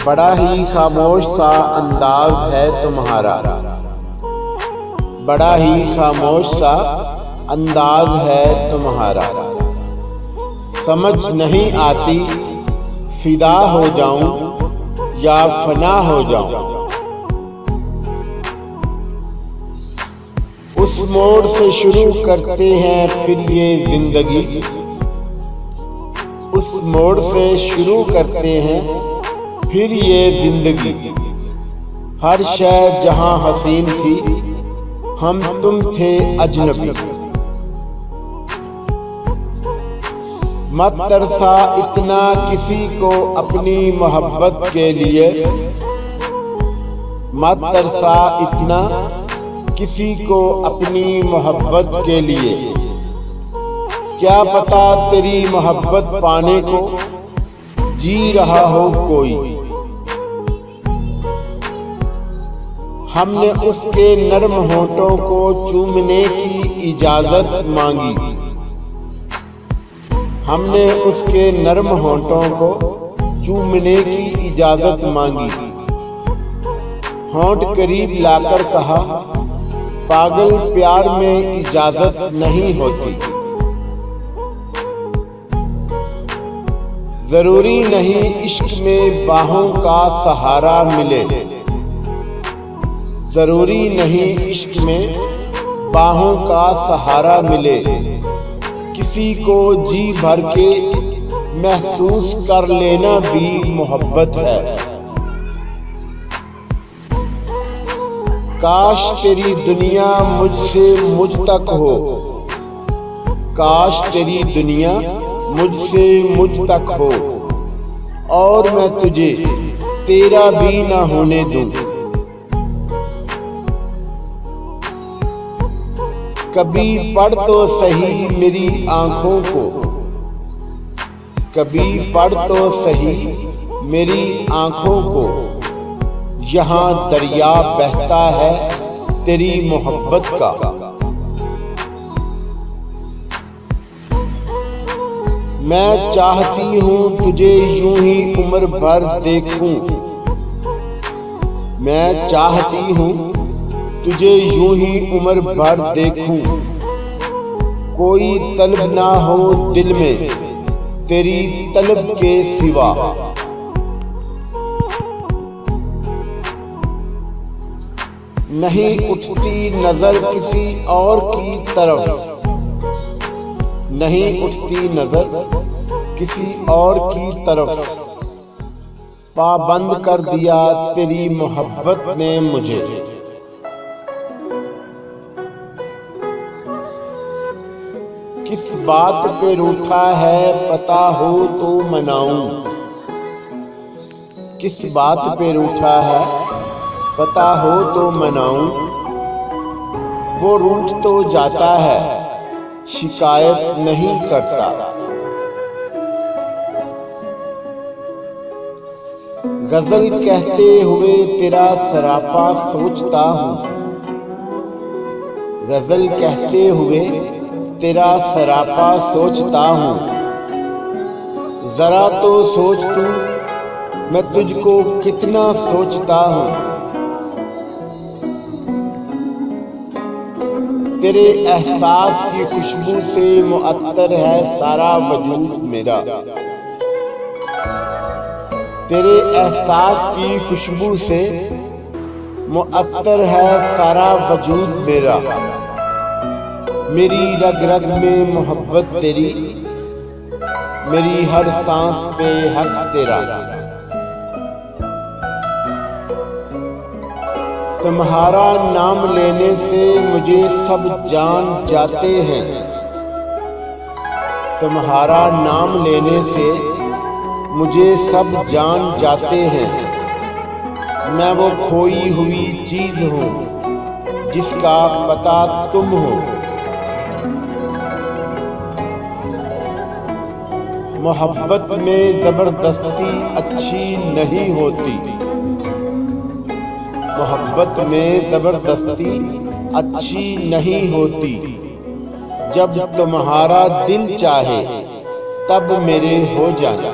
बड़ा ही खामोश सा अंदाज है तुम्हारा, बड़ा ही खामोश सा अंदाज है तुम्हारा। समझ नहीं आती फिदा हो जाऊं या फना हो जाऊं। उस मोड़ से शुरू करते हैं फिर ये जिंदगी, उस मोड़ से शुरू करते हैं फिर ये जिंदगी। हर शय जहां हसीन थी, हम तुम थे अजनबी। मत तरसा इतना किसी को अपनी मोहब्बत के लिए, मत तरसा इतना किसी को अपनी मोहब्बत के लिए। क्या पता तेरी मोहब्बत पाने को जी रहा हो कोई। हमने उसके नर्म होठों को चूमने की इजाजत मांगी, हमने उसके नर्म होठों को चूमने की इजाजत मांगी। होंठ करीब लाकर कहा, पागल प्यार में इजाजत नहीं होती। जरूरी नहीं इश्क में बाहों का सहारा मिले, जरूरी नहीं इश्क में बाहों का सहारा मिले। किसी को जी भर के महसूस कर लेना भी मोहब्बत है। काश तेरी दुनिया मुझसे मुझ तक हो, काश तेरी दुनिया मुझसे मुझ तक हो, और मैं तुझे तेरा भी ना होने दूं। कभी पढ़ तो सही मेरी आंखों को, कभी पढ़ तो सही मेरी आंखों को। यहाँ दरिया बहता है तेरी मोहब्बत का। मैं चाहती हूँ तुझे यूं ही उम्र भर देखूं, मैं चाहती हूँ तुझे यूं ही उम्र भर देखूं। कोई तलब ना हो दिल में तेरी तलब के सिवा। नहीं उठती नजर किसी और की तरफ, नहीं उठती नजर किसी और की तरफ। पाबंद कर दिया तेरी मोहब्बत ने मुझे। किस बात पे रूठा है पता हो तो मनाऊं, किस बात पे रूठा है पता हो तो मनाऊं। वो रूठ तो जाता है शिकायत नहीं करता। गजल कहते हुए तेरा सरापा सोचता हूँ, गजल कहते हुए तेरा सरापा सोचता हूँ। जरा तो सोच तू मैं तुझको कितना सोचता हूँ। तेरे एहसास की खुशबू से मुअत्तर है सारा वजूद मेरा, तेरे एहसास की खुशबू से मुअत्तर है सारा वजूद मेरा। मेरी रग रग में मोहब्बत तेरी, मेरी हर सांस पे हक तेरा। तुम्हारा नाम लेने से मुझे सब जान जाते हैं, तुम्हारा नाम लेने से मुझे सब जान जाते हैं। मैं वो खोई हुई चीज हूँ जिसका पता तुम हो। मोहब्बत में जबरदस्ती अच्छी नहीं होती, मोहब्बत में जबरदस्ती अच्छी नहीं होती। जब तुम्हारा दिल चाहे तब मेरे हो जाना।